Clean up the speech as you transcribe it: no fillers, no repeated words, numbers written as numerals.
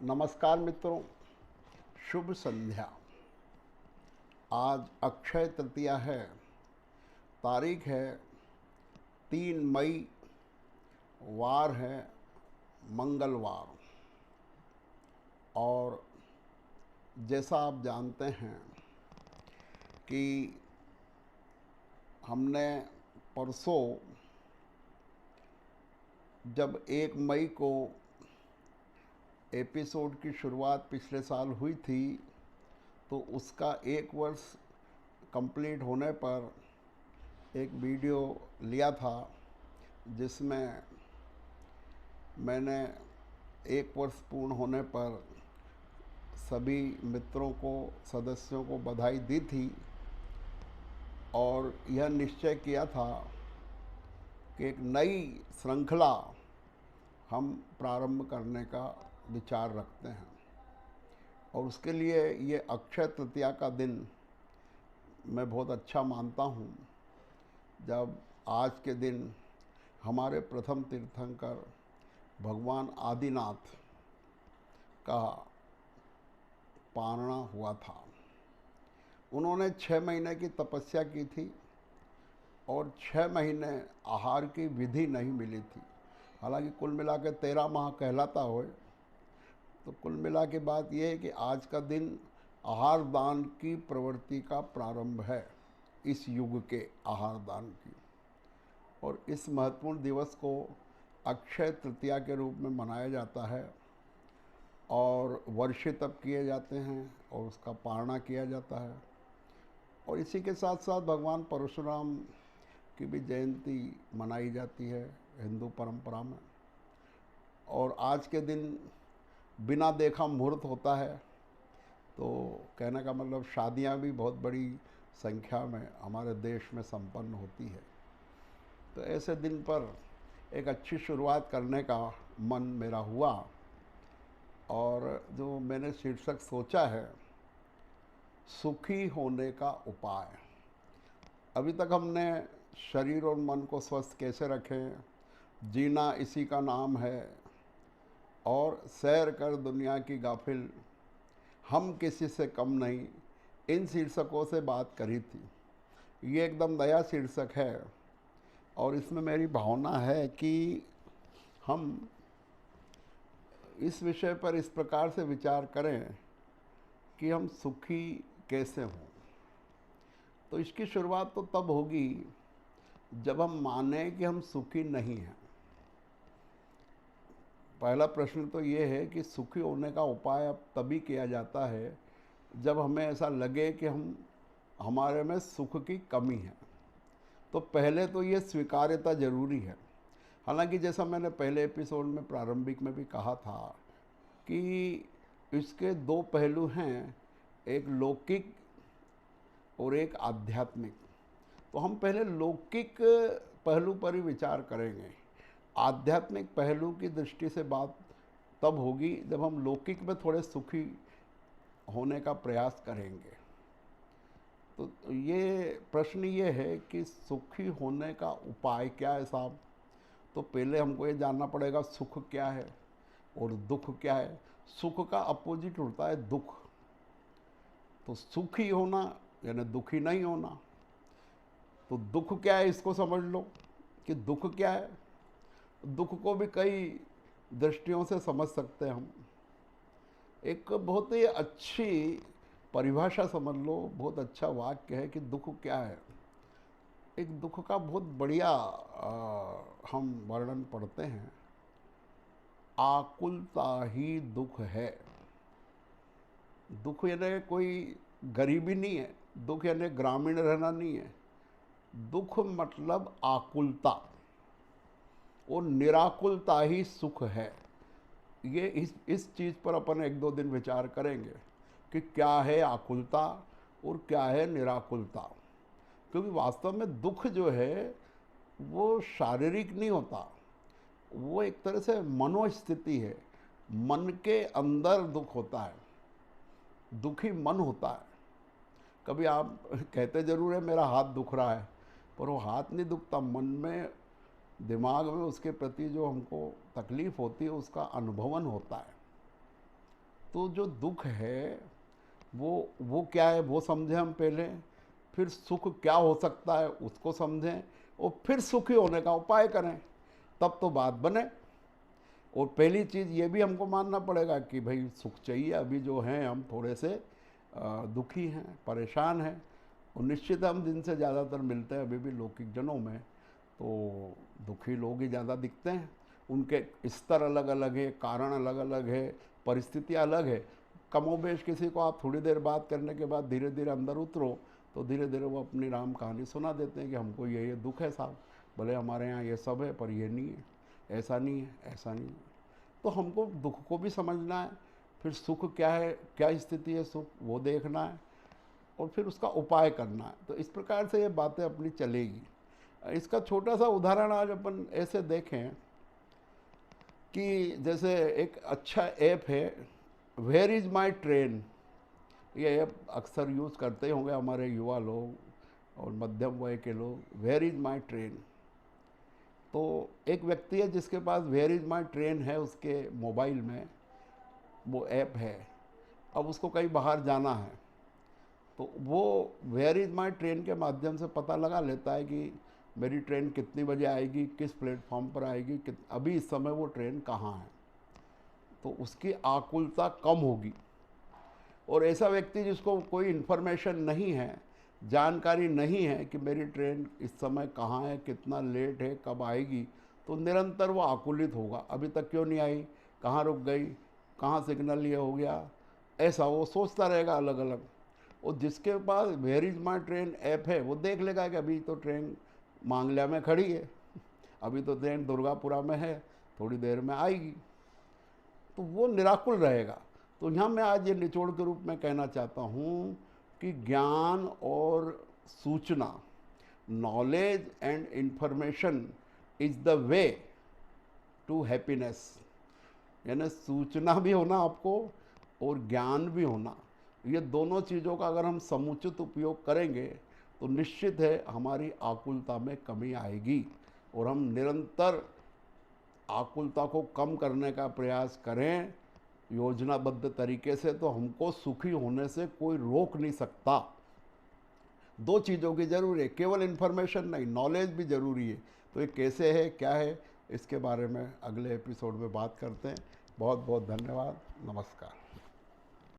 नमस्कार मित्रों, शुभ संध्या। आज अक्षय तृतीया है। तारीख है 3 मई, वार है मंगलवार। और जैसा आप जानते हैं कि हमने परसों जब 1 मई को एपिसोड की शुरुआत पिछले साल हुई थी, तो उसका 1 वर्ष कंप्लीट होने पर एक वीडियो लिया था जिसमें मैंने 1 वर्ष पूर्ण होने पर सभी मित्रों को, सदस्यों को बधाई दी थी और यह निश्चय किया था कि एक नई श्रृंखला हम प्रारंभ करने का विचार रखते हैं। और उसके लिए ये अक्षय तृतीया का दिन मैं बहुत अच्छा मानता हूँ, जब आज के दिन हमारे प्रथम तीर्थंकर भगवान आदिनाथ का पारणा हुआ था। उन्होंने 6 महीने की तपस्या की थी और 6 महीने आहार की विधि नहीं मिली थी। हालांकि कुल मिला के 13 माह कहलाता हो, तो कुल मिला के बात यह है कि आज का दिन आहार दान की प्रवृत्ति का प्रारंभ है, इस युग के आहार दान की। और इस महत्वपूर्ण दिवस को अक्षय तृतीया के रूप में मनाया जाता है और वर्षे तब किए जाते हैं और उसका पारणा किया जाता है। और इसी के साथ साथ भगवान परशुराम की भी जयंती मनाई जाती है हिंदू परंपरा में। और आज के दिन बिना देखा मुहूर्त होता है, तो कहने का मतलब शादियां भी बहुत बड़ी संख्या में हमारे देश में संपन्न होती है। तो ऐसे दिन पर एक अच्छी शुरुआत करने का मन मेरा हुआ और जो मैंने शीर्षक सोचा है, सुखी होने का उपाय। अभी तक हमने शरीर और मन को स्वस्थ कैसे रखें, जीना इसी का नाम है, और सैर कर दुनिया की गाफिल, हम किसी से कम नहीं, इन शीर्षकों से बात करी थी। ये एकदम नया शीर्षक है और इसमें मेरी भावना है कि हम इस विषय पर इस प्रकार से विचार करें कि हम सुखी कैसे हों। तो इसकी शुरुआत तो तब होगी जब हम माने कि हम सुखी नहीं हैं। पहला प्रश्न तो ये है कि सुखी होने का उपाय अब तभी किया जाता है जब हमें ऐसा लगे कि हमारे में सुख की कमी है। तो पहले तो ये स्वीकार्यता ज़रूरी है। हालांकि जैसा मैंने पहले एपिसोड में प्रारंभिक में भी कहा था कि इसके 2 पहलू हैं, एक लौकिक और एक आध्यात्मिक। तो हम पहले लौकिक पहलू पर ही विचार करेंगे। आध्यात्मिक पहलू की दृष्टि से बात तब होगी जब हम लौकिक में थोड़े सुखी होने का प्रयास करेंगे। तो ये प्रश्न ये है कि सुखी होने का उपाय क्या है साहब। तो पहले हमको ये जानना पड़ेगा सुख क्या है और दुख क्या है। सुख का अपोजिट होता है दुख। तो सुखी होना यानी दुखी नहीं होना। तो दुख क्या है इसको समझ लो कि दुख क्या है। दुख को भी कई दृष्टियों से समझ सकते हैं हम। एक बहुत ही अच्छी परिभाषा समझ लो, बहुत अच्छा वाक्य है कि दुख क्या है। एक दुख का बहुत बढ़िया हम वर्णन पढ़ते हैं, आकुलता ही दुख है। दुख यानी कोई गरीबी नहीं है, दुख यानी ग्रामीण रहना नहीं है। दुख मतलब आकुलता, और निराकुलता ही सुख है। ये इस चीज़ पर अपन 1-2 दिन विचार करेंगे कि क्या है आकुलता और क्या है निराकुलता। क्योंकि वास्तव में दुख जो है वो शारीरिक नहीं होता, वो एक तरह से मनोस्थिति है। मन के अंदर दुख होता है, दुखी मन होता है। कभी आप कहते ज़रूर है मेरा हाथ दुख रहा है, पर वो हाथ नहीं दुखता, मन में, दिमाग में उसके प्रति जो हमको तकलीफ़ होती है उसका अनुभवन होता है। तो जो दुख है वो क्या है वो समझें हम पहले, फिर सुख क्या हो सकता है उसको समझें, और फिर सुखी होने का उपाय करें, तब तो बात बने। और पहली चीज़ ये भी हमको मानना पड़ेगा कि भाई सुख चाहिए। अभी जो हैं हम थोड़े से दुखी हैं, परेशान हैं, और निश्चित हम जिनसे ज़्यादातर मिलते हैं अभी भी लौकिक जनों में, तो दुखी लोग ही ज़्यादा दिखते हैं। उनके स्तर अलग अलग है, कारण अलग अलग है, परिस्थितियाँ अलग है। कमोबेश किसी को आप थोड़ी देर बात करने के बाद धीरे धीरे अंदर उतरो तो धीरे धीरे वो अपनी राम कहानी सुना देते हैं कि हमको ये दुख है साहब, भले हमारे यहाँ ये सब है पर ये नहीं है, ऐसा नहीं है, ऐसा नहीं है। तो हमको दुख को भी समझना है, फिर सुख क्या है, क्या स्थिति है सुख, वो देखना है, और फिर उसका उपाय करना है। तो इस प्रकार से ये बातें अपनी चलेगी। इसका छोटा सा उदाहरण आज अपन ऐसे देखें कि जैसे एक अच्छा ऐप है वेयर इज़ माई ट्रेन। ये ऐप अक्सर यूज़ करते होंगे हमारे युवा लोग और मध्यम वय के लोग, वेयर इज़ माई ट्रेन। तो एक व्यक्ति है जिसके पास वेयर इज़ माई ट्रेन है, उसके मोबाइल में वो ऐप है। अब उसको कहीं बाहर जाना है तो वो वेयर इज़ माई ट्रेन के माध्यम से पता लगा लेता है कि मेरी ट्रेन कितनी बजे आएगी, किस प्लेटफॉर्म पर आएगी, अभी इस समय वो ट्रेन कहाँ है। तो उसकी आकुलता कम होगी। और ऐसा व्यक्ति जिसको कोई इन्फॉर्मेशन नहीं है, जानकारी नहीं है कि मेरी ट्रेन इस समय कहाँ है, कितना लेट है, कब आएगी, तो निरंतर वो आकुलित होगा। अभी तक क्यों नहीं आई, कहाँ रुक गई, कहाँ सिग्नल ये हो गया, ऐसा वो सोचता रहेगा अलग अलग। और जिसके पास Where Is My Train app है वो देख लेगा कि अभी तो ट्रेन मांगल्या में खड़ी है, अभी तो ट्रेन दुर्गापुरा में है, थोड़ी देर में आएगी, तो वो निराकुल रहेगा। तो यहाँ मैं आज ये निचोड़ के रूप में कहना चाहता हूँ कि ज्ञान और सूचना, knowledge and information is the way to happiness. यानी सूचना भी होना आपको और ज्ञान भी होना, ये दोनों चीज़ों का अगर हम समुचित उपयोग करेंगे तो निश्चित है हमारी आकुलता में कमी आएगी। और हम निरंतर आकुलता को कम करने का प्रयास करें योजनाबद्ध तरीके से, तो हमको सुखी होने से कोई रोक नहीं सकता। दो चीज़ों की ज़रूरी है, केवल इन्फॉर्मेशन नहीं, नॉलेज भी ज़रूरी है। तो ये कैसे है, क्या है, इसके बारे में अगले एपिसोड में बात करते हैं। बहुत बहुत धन्यवाद, नमस्कार।